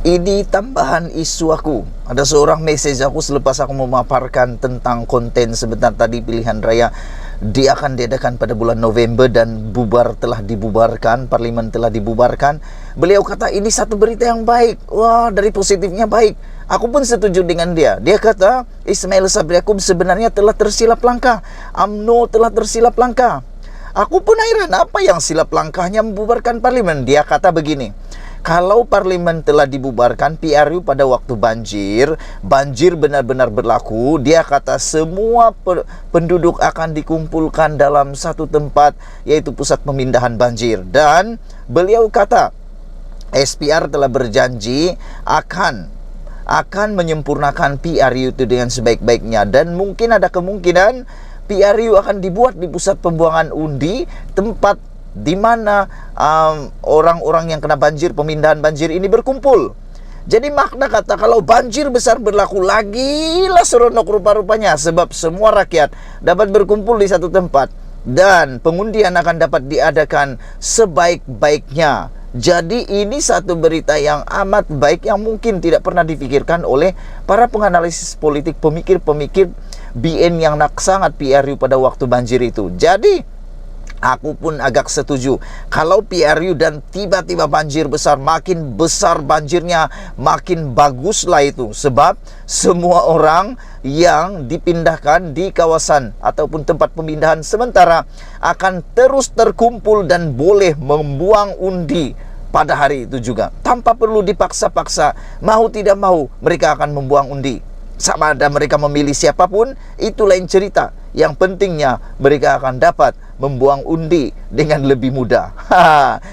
Ini tambahan isu aku. Ada seorang message aku selepas aku memaparkan tentang konten sebentar tadi pilihan raya. Dia akan diadakan pada bulan November dan telah dibubarkan, parlimen telah dibubarkan. Beliau kata ini satu berita yang baik. Wah, dari positifnya baik. Aku pun setuju dengan dia. Dia kata Ismail Sabri Yaakob sebenarnya telah tersilap langkah. UMNO telah tersilap langkah. Aku pun heran apa yang silap langkahnya membubarkan parlimen. Dia kata begini, kalau parlimen telah dibubarkan, PRU pada waktu banjir benar-benar berlaku. Dia kata semua penduduk akan dikumpulkan dalam satu tempat, yaitu pusat pemindahan banjir. Dan beliau kata SPR telah berjanji akan menyempurnakan PRU itu dengan sebaik-baiknya. Dan mungkin ada kemungkinan PRU akan dibuat di pusat pembuangan undi, tempat di mana orang-orang yang kena banjir, pemindahan banjir ini berkumpul. Jadi makna kata kalau banjir besar berlaku, lagilah seronok rupa-rupanya, sebab semua rakyat dapat berkumpul di satu tempat dan pengundian akan dapat diadakan sebaik-baiknya. Jadi ini satu berita yang amat baik yang mungkin tidak pernah dipikirkan oleh para penganalisis politik, pemikir-pemikir BN yang sangat PRU pada waktu banjir itu. Jadi aku pun agak setuju. Kalau PRU dan tiba-tiba banjir besar, makin besar banjirnya, makin baguslah itu. Sebab semua orang yang dipindahkan di kawasan ataupun tempat pemindahan sementara akan terus terkumpul dan boleh membuang undi pada hari itu juga. Tanpa perlu dipaksa-paksa, mau tidak mau mereka akan membuang undi. Sama ada mereka memilih siapapun, itu lain cerita. Yang pentingnya mereka akan dapat membuang undi dengan lebih mudah.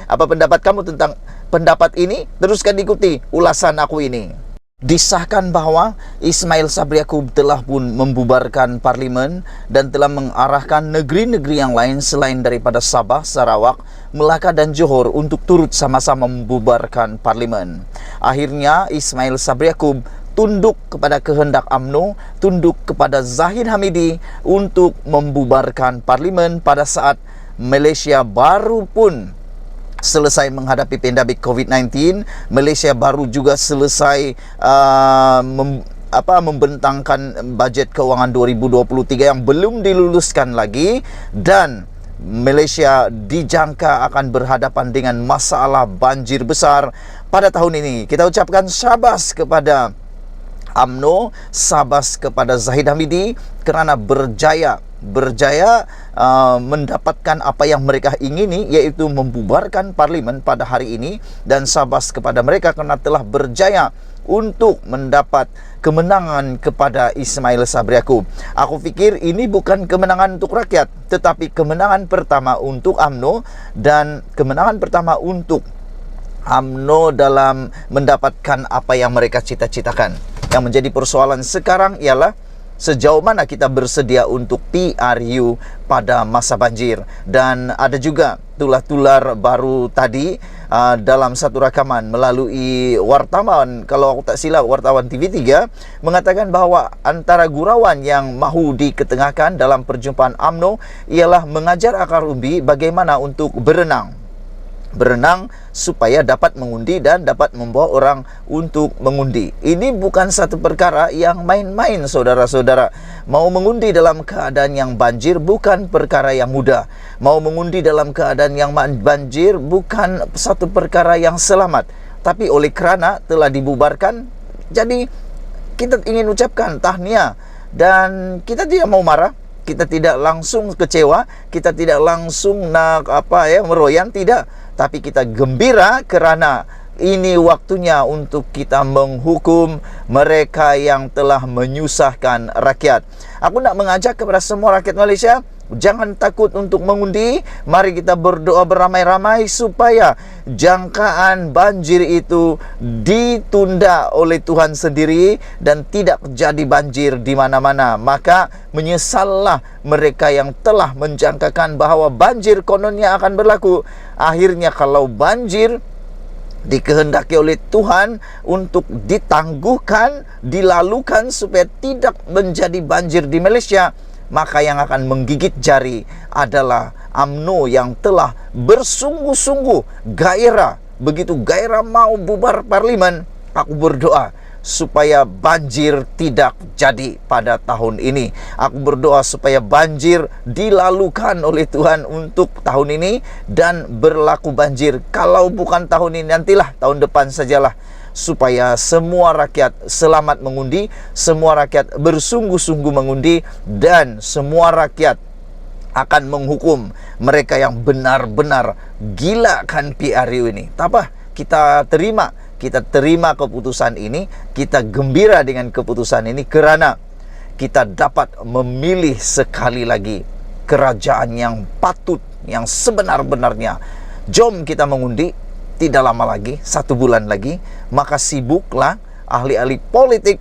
Apa pendapat kamu tentang pendapat ini? Teruskan ikuti ulasan aku ini. Disahkan bahwa Ismail Sabri Yaakob telah pun membubarkan parlimen dan telah mengarahkan negeri-negeri yang lain selain daripada Sabah, Sarawak, Melaka dan Johor untuk turut sama-sama membubarkan parlimen. Akhirnya Ismail Sabri Yaakob tunduk kepada kehendak UMNO, tunduk kepada Zahid Hamidi untuk membubarkan parlimen pada saat Malaysia baru pun selesai menghadapi pandemik COVID-19. Malaysia baru juga selesai membentangkan bajet keuangan 2023 yang belum diluluskan lagi, dan Malaysia dijangka akan berhadapan dengan masalah banjir besar pada tahun ini. Kita ucapkan syabas kepada UMNO, sabas kepada Zahid Hamidi kerana berjaya mendapatkan apa yang mereka ingini, yaitu membubarkan parlimen pada hari ini. Dan sabas kepada mereka kerana telah berjaya untuk mendapat kemenangan kepada Ismail Sabri Yaakob. Aku fikir ini bukan kemenangan untuk rakyat, tetapi kemenangan pertama untuk UMNO dan kemenangan pertama untuk UMNO dalam mendapatkan apa yang mereka cita-citakan. Yang menjadi persoalan sekarang ialah sejauh mana kita bersedia untuk PRU pada masa banjir. Dan ada juga tular-tular baru tadi dalam satu rakaman melalui wartawan, kalau aku tak silap wartawan TV3, mengatakan bahawa antara gurauan yang mahu diketengahkan dalam perjumpaan UMNO ialah mengajar akar umbi bagaimana untuk berenang supaya dapat mengundi dan dapat membawa orang untuk mengundi. Ini bukan satu perkara yang main-main, saudara-saudara. Mau mengundi dalam keadaan yang banjir bukan perkara yang mudah. Mau mengundi dalam keadaan yang banjir bukan satu perkara yang selamat. Tapi oleh kerana telah dibubarkan, jadi kita ingin ucapkan tahniah dan kita tidak mau marah. Kita tidak langsung kecewa, kita tidak langsung nak meroyan, tidak. Tapi kita gembira kerana ini waktunya untuk kita menghukum mereka yang telah menyusahkan rakyat. Aku nak mengajak kepada semua rakyat Malaysia, jangan takut untuk mengundi. Mari kita berdoa beramai-ramai supaya jangkaan banjir itu ditunda oleh Tuhan sendiri dan tidak jadi banjir di mana-mana. Maka menyesallah mereka yang telah menjangkakan bahawa banjir kononnya akan berlaku. Akhirnya kalau banjir dikehendaki oleh Tuhan untuk ditangguhkan, dilalukan supaya tidak menjadi banjir di Malaysia, maka yang akan menggigit jari adalah UMNO yang telah bersungguh-sungguh gairah, begitu gairah mau bubar parlimen, Aku berdoa supaya banjir tidak jadi pada tahun ini. Aku berdoa supaya banjir dilalukan oleh Tuhan untuk tahun ini, dan berlaku banjir. Kalau bukan tahun ini, nantilah tahun depan sajalah. Supaya semua rakyat selamat mengundi, semua rakyat bersungguh-sungguh mengundi, dan semua rakyat akan menghukum mereka yang benar-benar gila kan PRU ini. Tak apa, kita terima keputusan ini, kita gembira dengan keputusan ini, kerana kita dapat memilih sekali lagi kerajaan yang patut, yang sebenar-benarnya. Jom kita mengundi, tidak lama lagi, 1 bulan lagi, maka sibuklah ahli-ahli politik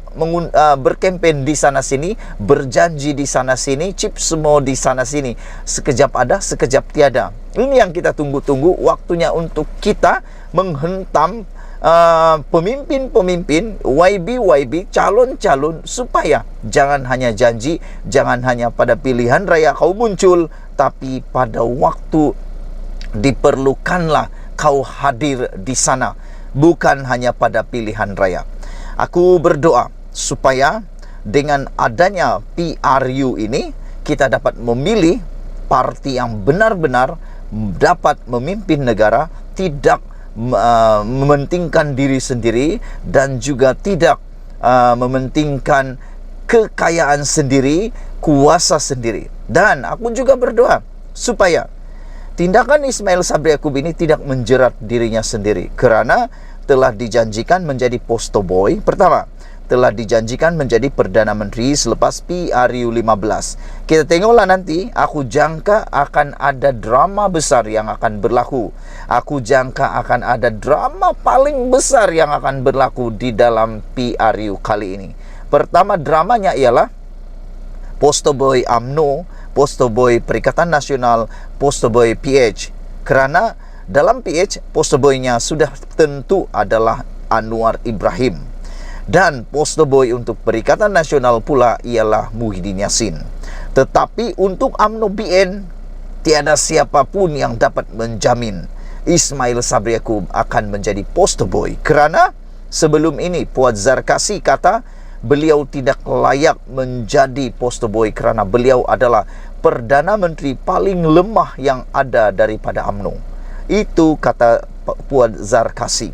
berkempen di sana-sini, berjanji di sana-sini, semua di sana-sini. Sekejap ada, sekejap tiada. Ini yang kita tunggu-tunggu, waktunya untuk kita menghentam pemimpin-pemimpin, YB, calon-calon, supaya jangan hanya janji, jangan hanya pada pilihan raya kau muncul, tapi pada waktu diperlukanlah kau hadir di sana, bukan hanya pada pilihan raya. Aku berdoa supaya dengan adanya PRU ini, kita dapat memilih parti yang benar-benar dapat memimpin negara, tidak mementingkan diri sendiri, dan juga tidak mementingkan kekayaan sendiri, kuasa sendiri. Dan aku juga berdoa supaya tindakan Ismail Sabri Yaakob ini tidak menjerat dirinya sendiri, kerana telah dijanjikan menjadi poster boy. Pertama, telah dijanjikan menjadi Perdana Menteri selepas PRU 15. Kita tengoklah nanti, aku jangka akan ada drama besar yang akan berlaku. Aku jangka akan ada drama paling besar yang akan berlaku di dalam PRU kali ini. Pertama dramanya ialah poster boy UMNO, poster boy Perikatan Nasional, poster boy PH. Kerana dalam PH, poster boynya sudah tentu adalah Anwar Ibrahim. Dan poster boy untuk Perikatan Nasional pula ialah Muhyiddin Yassin. Tetapi untuk UMNO BN, tiada siapapun yang dapat menjamin Ismail Sabri Yaakob akan menjadi poster boy. Kerana sebelum ini Puan Zarkasi kata beliau tidak layak menjadi poster boy kerana beliau adalah Perdana Menteri paling lemah yang ada daripada UMNO. Itu kata Puan Zarkasi.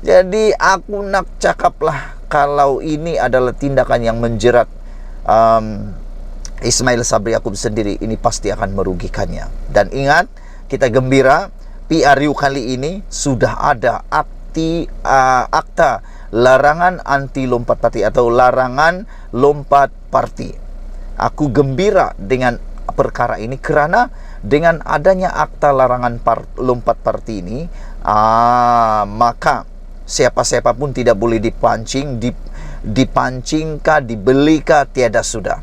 Jadi aku nak cakaplah, kalau ini adalah tindakan yang menjerat Ismail Sabri Yaakob sendiri, ini pasti akan merugikannya. Dan ingat, kita gembira, PRU kali ini sudah ada akta larangan anti lompat parti atau larangan lompat parti. Aku gembira dengan perkara ini kerana dengan adanya akta larangan lompat parti ini, maka siapa-siapa pun tidak boleh dipancingkah, dibelikah, tiada sudah.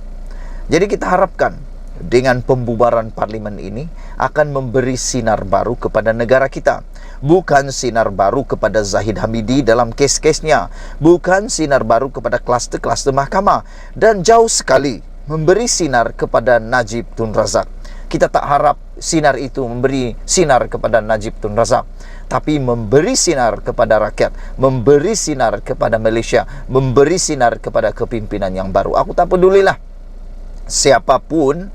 Jadi kita harapkan dengan pembubaran parlimen ini akan memberi sinar baru kepada negara kita. Bukan sinar baru kepada Zahid Hamidi dalam kes-kesnya, bukan sinar baru kepada kluster-kluster mahkamah, dan jauh sekali memberi sinar kepada Najib Tun Razak. Kita tak harap sinar itu memberi sinar kepada Najib Tun Razak, tapi memberi sinar kepada rakyat, memberi sinar kepada Malaysia, memberi sinar kepada kepimpinan yang baru. Aku tak pedulilah siapapun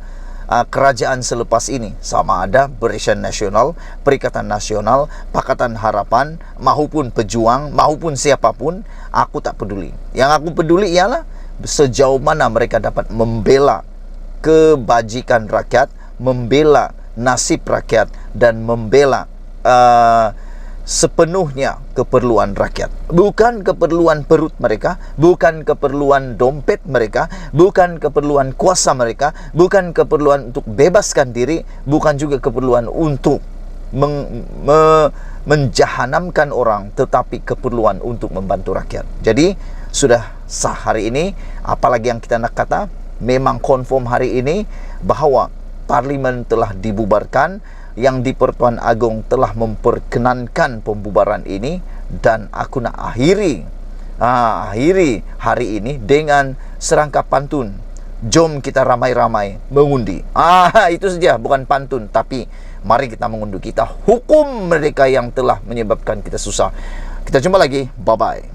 kerajaan selepas ini, sama ada Barisan Nasional, Perikatan Nasional, Pakatan Harapan, maupun Pejuang, maupun siapapun, aku tak peduli. Yang aku peduli ialah sejauh mana mereka dapat membela kebajikan rakyat, membela nasib rakyat, dan membela sepenuhnya keperluan rakyat. Bukan keperluan perut mereka, bukan keperluan dompet mereka, bukan keperluan kuasa mereka, bukan keperluan untuk bebaskan diri, bukan juga keperluan untuk menjahanamkan orang, tetapi keperluan untuk membantu rakyat. Jadi sudah sah hari ini, apalagi yang kita nak kata, memang confirm hari ini bahawa parlimen telah dibubarkan, yang di Pertuan Agong telah memperkenankan pembubaran ini, dan aku nak akhiri hari ini dengan serangkap pantun. Jom kita ramai-ramai mengundi. Itu saja, bukan pantun, tapi mari kita mengundi. Kita hukum mereka yang telah menyebabkan kita susah. Kita jumpa lagi. Bye-bye.